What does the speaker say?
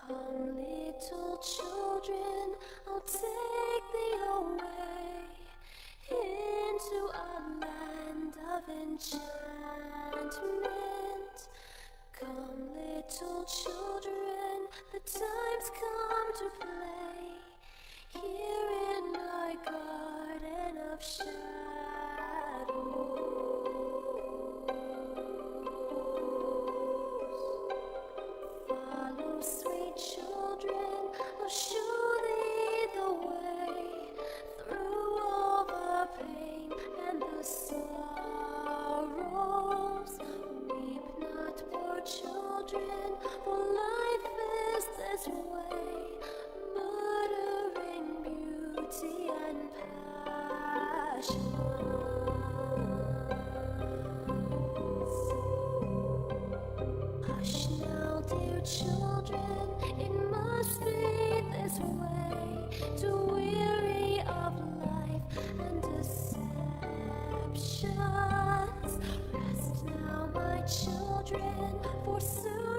Come, little children, I'll take thee away into a land of enchantment. Come, little children, the time's come to play here in my garden of shadows. Follow, sweet children, I'll show thee the way through all the pain and the sorrows. Weep not, poor children, for life is this way, murdering beauty and passion. Hush now, dear children, it must be this way, to weary of life and deceptions. Rest now, my children, for soon